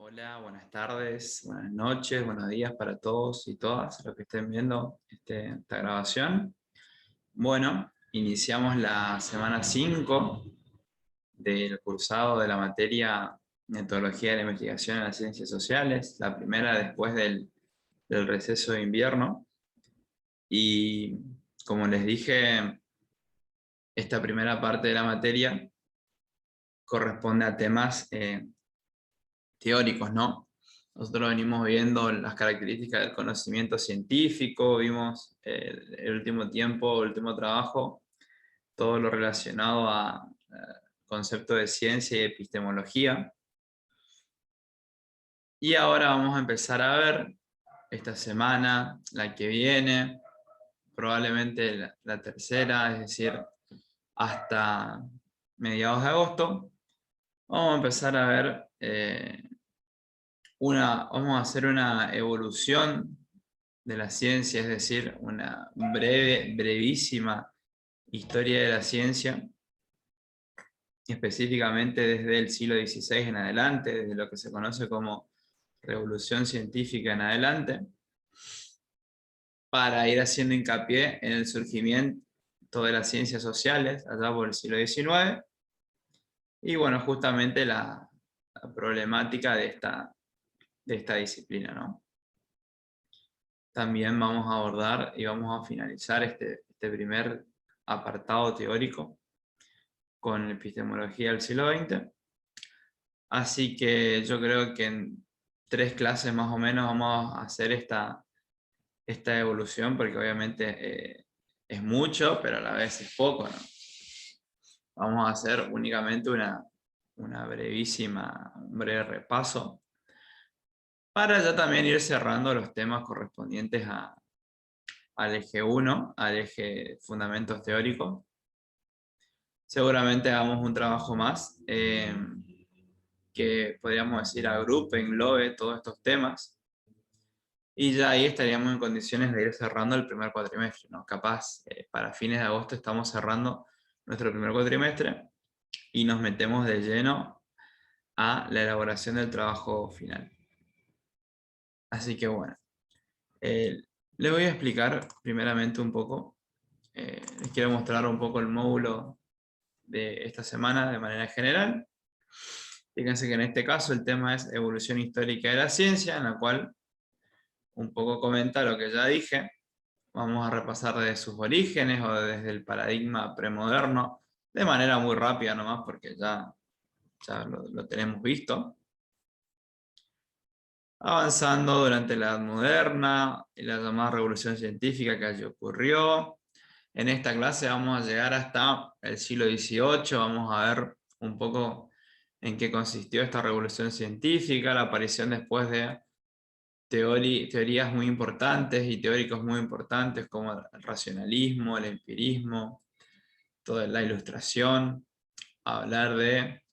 Hola, buenas tardes, buenas noches, buenos días para todos y todas los que estén viendo esta grabación. Bueno, iniciamos la semana 5 del cursado de la materia Metodología de la Investigación en las Ciencias Sociales, la primera después del receso de invierno. Y como les dije, esta primera parte de la materia corresponde a temas teóricos, ¿no? Nosotros venimos viendo las características del conocimiento científico, vimos el último tiempo, el último trabajo, todo lo relacionado a concepto de ciencia y epistemología. Y ahora vamos a empezar a ver esta semana, la que viene, probablemente la tercera, es decir, hasta mediados de agosto, vamos a empezar a ver vamos a hacer una evolución de la ciencia, es decir, una brevísima historia de la ciencia, específicamente desde el siglo XVI en adelante, desde lo que se conoce como revolución científica en adelante, para ir haciendo hincapié en el surgimiento de las ciencias sociales allá por el siglo XIX, y bueno, justamente la problemática de esta disciplina, ¿no? También vamos a abordar y vamos a finalizar este primer apartado teórico con epistemología del siglo XX. Así que yo creo que en 3 clases más o menos vamos a hacer esta evolución, porque obviamente es mucho, pero a la vez es poco, ¿no? Vamos a hacer únicamente un breve repaso, para ya también ir cerrando los temas correspondientes al eje 1, al eje fundamentos teóricos. Seguramente hagamos un trabajo más que podríamos decir agrupe, englobe todos estos temas, y ya ahí estaríamos en condiciones de ir cerrando el primer cuatrimestre, ¿no? Capaz para fines de agosto estamos cerrando nuestro primer cuatrimestre y nos metemos de lleno a la elaboración del trabajo final. Así que bueno, les voy a explicar primeramente un poco, les quiero mostrar un poco el módulo de esta semana de manera general. Fíjense que en este caso el tema es evolución histórica de la ciencia, en la cual un poco comenta lo que ya dije. Vamos a repasar desde sus orígenes o desde el paradigma premoderno, de manera muy rápida nomás, porque ya lo tenemos visto. Avanzando durante la Edad Moderna y la llamada Revolución Científica que allí ocurrió. En esta clase vamos a llegar hasta el siglo XVIII, vamos a ver un poco en qué consistió esta revolución científica, la aparición después de teorías muy importantes y teóricos muy importantes como el racionalismo, el empirismo, toda la ilustración, hablar de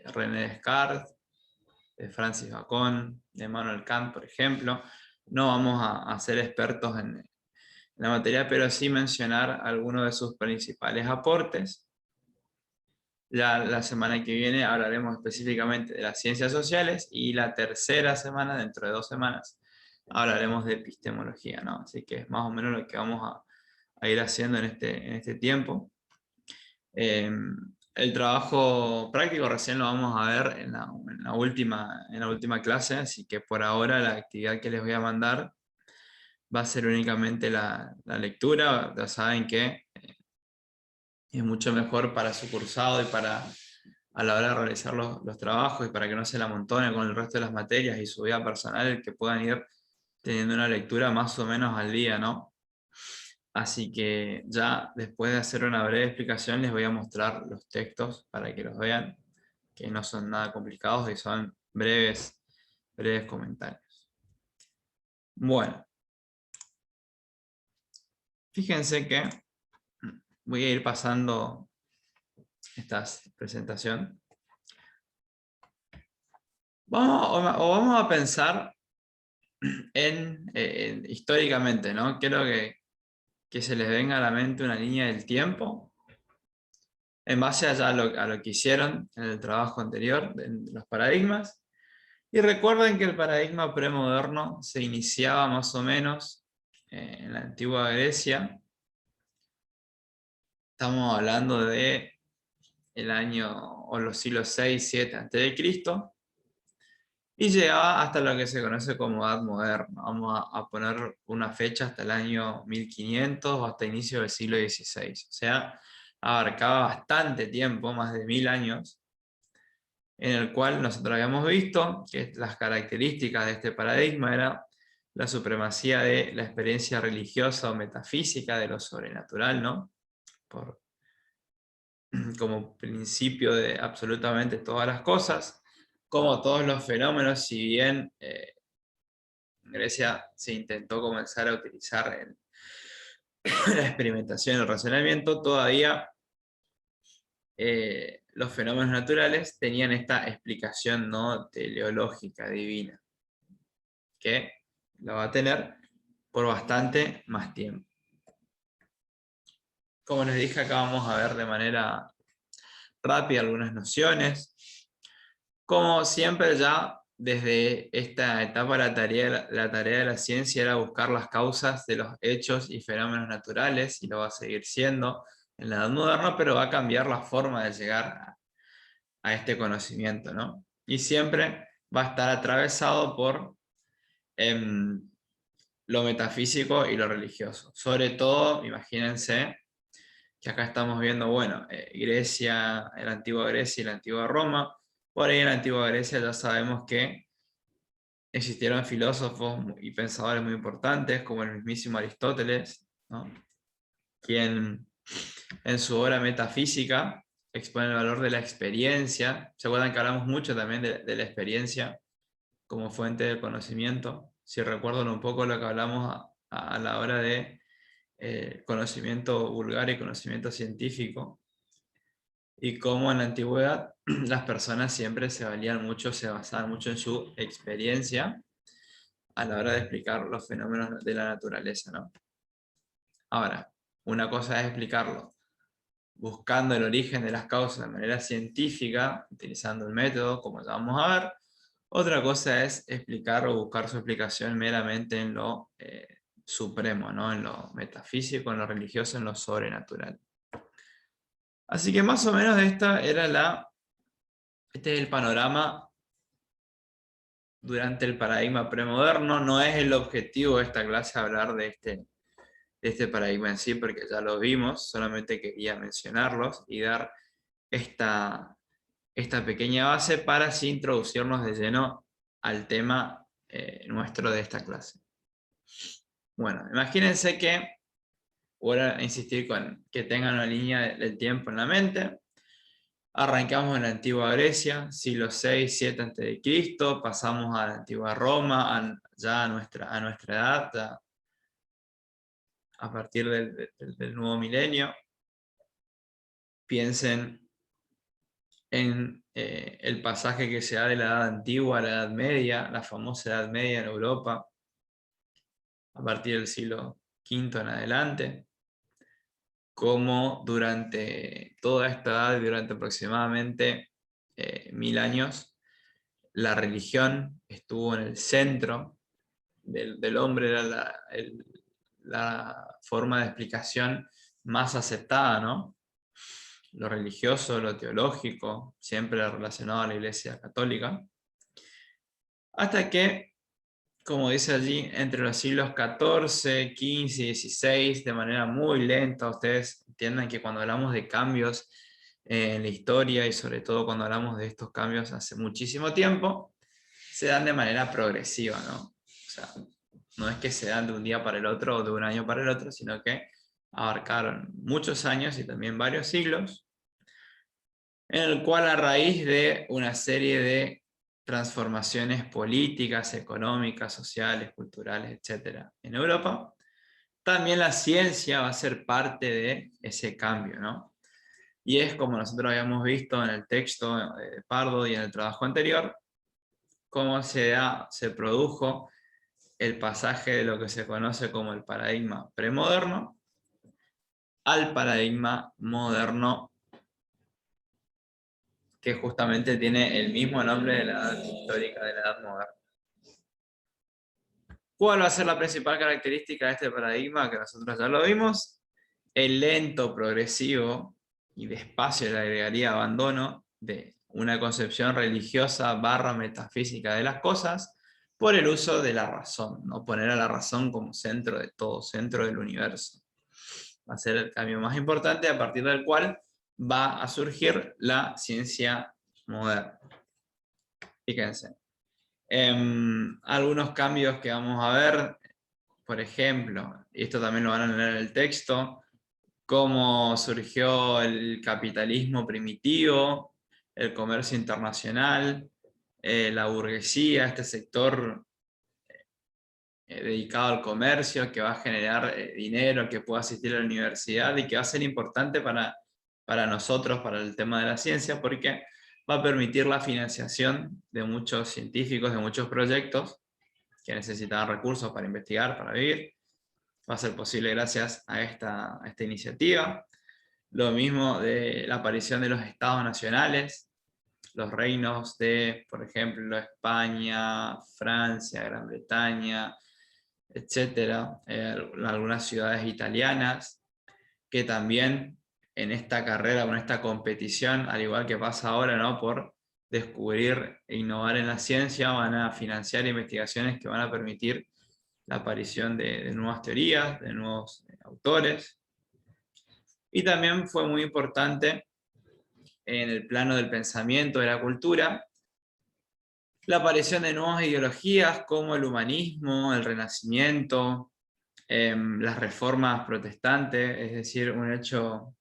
René Descartes, de Francis Bacon, de Immanuel Kant, por ejemplo. No vamos a ser expertos en la materia, pero sí mencionar algunos de sus principales aportes. Ya la semana que viene hablaremos específicamente de las ciencias sociales, y la tercera semana, dentro de 2 semanas, hablaremos de epistemología, ¿no? Así que es más o menos lo que vamos a ir haciendo en este tiempo. El trabajo práctico recién lo vamos a ver en la última clase, así que por ahora la actividad que les voy a mandar va a ser únicamente la lectura. Ya saben que es mucho mejor para su cursado y para a la hora de realizar los trabajos, y para que no se la amontone con el resto de las materias y su vida personal, el que puedan ir teniendo una lectura más o menos al día, ¿no? Así que ya después de hacer una breve explicación les voy a mostrar los textos para que los vean, que no son nada complicados y son breves comentarios. Bueno, fíjense que voy a ir pasando esta presentación. Vamos a pensar históricamente, ¿no? Quiero que se les venga a la mente una línea del tiempo en base a lo que hicieron en el trabajo anterior, en los paradigmas, Y recuerden que el paradigma premoderno se iniciaba más o menos en la antigua Grecia. Estamos hablando de el año o los siglos 6, 7 a.C. y llegaba hasta lo que se conoce como Edad Moderna. Vamos a poner una fecha hasta el año 1500 o hasta inicio del siglo XVI. O sea, abarcaba bastante tiempo, más de 1000 años, en el cual nosotros habíamos visto que las características de este paradigma era la supremacía de la experiencia religiosa o metafísica de lo sobrenatural, ¿no? Como principio de absolutamente todas las cosas, como todos los fenómenos, si bien en Grecia se intentó comenzar a utilizar en la experimentación y el razonamiento, todavía los fenómenos naturales tenían esta explicación no teleológica divina, que la va a tener por bastante más tiempo. Como les dije, acá vamos a ver de manera rápida algunas nociones. Como siempre, ya desde esta etapa la tarea de la ciencia era buscar las causas de los hechos y fenómenos naturales, y lo va a seguir siendo en la Edad Moderna, pero va a cambiar la forma de llegar a este conocimiento, ¿no? Y siempre va a estar atravesado por lo metafísico y lo religioso. Sobre todo, imagínense que acá estamos viendo, bueno, Grecia, la antigua Grecia y la antigua Roma. Por ahí en la antigua Grecia ya sabemos que existieron filósofos y pensadores muy importantes, como el mismísimo Aristóteles, ¿no? Quien en su obra Metafísica expone el valor de la experiencia. ¿Se acuerdan que hablamos mucho también de la experiencia como fuente de conocimiento? Si recuerdan un poco lo que hablamos a la hora de conocimiento vulgar y conocimiento científico, y cómo en la antigüedad las personas siempre se valían mucho, se basaban mucho en su experiencia a la hora de explicar los fenómenos de la naturaleza, ¿no? Ahora, una cosa es explicarlo buscando el origen de las causas de manera científica, utilizando el método, como ya vamos a ver. Otra cosa es explicar o buscar su explicación meramente en lo supremo, ¿no? En lo metafísico, en lo religioso, en lo sobrenatural. Así que más o menos este es el panorama durante el paradigma premoderno. No es el objetivo de esta clase hablar de este paradigma en sí, porque ya lo vimos, solamente quería mencionarlos y dar esta pequeña base para así introducirnos de lleno al tema nuestro de esta clase. Bueno, imagínense que, voy a insistir con que tengan una línea del tiempo en la mente. Arrancamos en la antigua Grecia, siglo 6, 7 a.C., pasamos a la antigua Roma, ya a nuestra edad, ya a partir del nuevo milenio. Piensen en el pasaje que se da de la Edad Antigua a la Edad Media, la famosa Edad Media en Europa, a partir del siglo V en adelante, como durante toda esta edad, durante aproximadamente 1000 años, la religión estuvo en el centro del hombre, era la forma de explicación más aceptada, ¿no? Lo religioso, lo teológico, siempre relacionado a la Iglesia Católica, hasta que, como dice allí, entre los siglos XIV, XV y XVI, de manera muy lenta, ustedes entiendan que cuando hablamos de cambios en la historia, y sobre todo cuando hablamos de estos cambios hace muchísimo tiempo, se dan de manera progresiva, ¿no? O sea, no es que se dan de un día para el otro o de un año para el otro, sino que abarcaron muchos años y también varios siglos, en el cual a raíz de una serie de transformaciones políticas, económicas, sociales, culturales, etc. en Europa, también la ciencia va a ser parte de ese cambio, ¿no? Y es como nosotros habíamos visto en el texto de Pardo y en el trabajo anterior, cómo se produjo el pasaje de lo que se conoce como el paradigma premoderno al paradigma moderno, que justamente tiene el mismo nombre de la edad histórica, de la edad moderna. ¿Cuál va a ser la principal característica de este paradigma? Que nosotros ya lo vimos. El lento, progresivo y despacio, le agregaría abandono de una concepción religiosa / metafísica de las cosas por el uso de la razón, ¿no? Poner a la razón como centro de todo, centro del universo. Va a ser el cambio más importante a partir del cual va a surgir la ciencia moderna. Fíjense. Algunos cambios que vamos a ver, por ejemplo, y esto también lo van a leer en el texto, cómo surgió el capitalismo primitivo, el comercio internacional, la burguesía, este sector dedicado al comercio, que va a generar dinero, que pueda asistir a la universidad y que va a ser importante para nosotros, para el tema de la ciencia, porque va a permitir la financiación de muchos científicos, de muchos proyectos que necesitaban recursos para investigar, para vivir. Va a ser posible gracias a esta iniciativa. Lo mismo de la aparición de los estados nacionales, los reinos de, por ejemplo, España, Francia, Gran Bretaña, etcétera, algunas ciudades italianas, que también en esta carrera, en esta competición, al igual que pasa ahora, ¿no? Por descubrir e innovar en la ciencia, van a financiar investigaciones que van a permitir la aparición de nuevas teorías, de nuevos autores. Y también fue muy importante en el plano del pensamiento, de la cultura, la aparición de nuevas ideologías como el humanismo, el renacimiento, las reformas protestantes, es decir, un hecho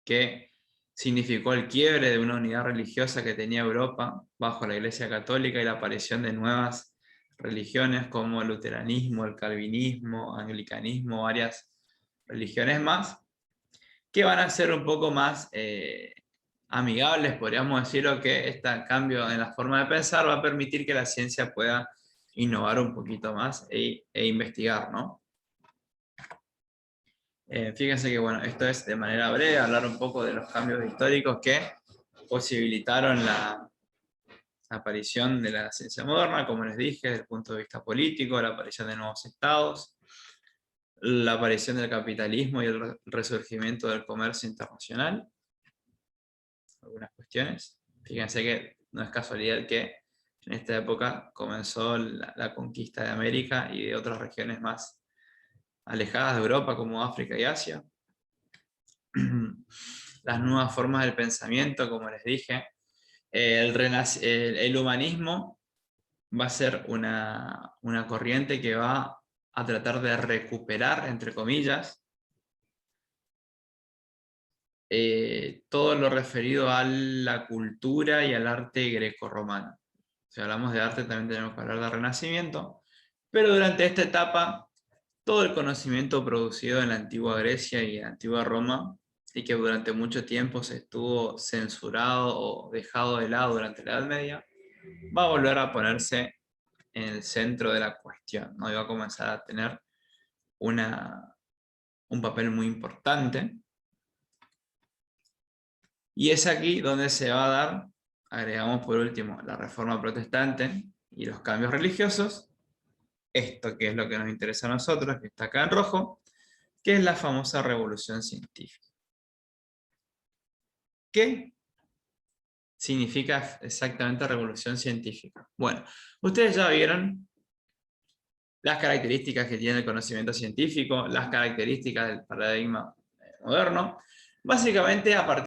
que significó el quiebre de una unidad religiosa que tenía Europa bajo la Iglesia Católica y la aparición de nuevas religiones como el luteranismo, el calvinismo, anglicanismo, varias religiones más, que van a ser un poco más amigables, podríamos decirlo, que este cambio en la forma de pensar va a permitir que la ciencia pueda innovar un poquito más e investigar, ¿no? Fíjense que, bueno, esto es de manera breve, hablar un poco de los cambios históricos que posibilitaron la aparición de la ciencia moderna, como les dije, desde el punto de vista político, la aparición de nuevos estados, la aparición del capitalismo y el resurgimiento del comercio internacional. Algunas cuestiones. Fíjense que no es casualidad que en esta época comenzó la conquista de América y de otras regiones más alejadas de Europa, como África y Asia. Las nuevas formas del pensamiento, como les dije. El humanismo va a ser una corriente que va a tratar de recuperar, entre comillas, todo lo referido a la cultura y al arte grecorromano. Si hablamos de arte también tenemos que hablar del Renacimiento, pero durante esta etapa todo el conocimiento producido en la antigua Grecia y en la antigua Roma, y que durante mucho tiempo se estuvo censurado o dejado de lado durante la Edad Media, va a volver a ponerse en el centro de la cuestión, ¿no? Y va a comenzar a tener un papel muy importante. Y es aquí donde se va a dar, agregamos por último, la Reforma Protestante y los cambios religiosos, esto que es lo que nos interesa a nosotros, que está acá en rojo, que es la famosa Revolución Científica. ¿Qué significa exactamente revolución científica? Bueno, ustedes ya vieron las características que tiene el conocimiento científico, las características del paradigma moderno, básicamente a partir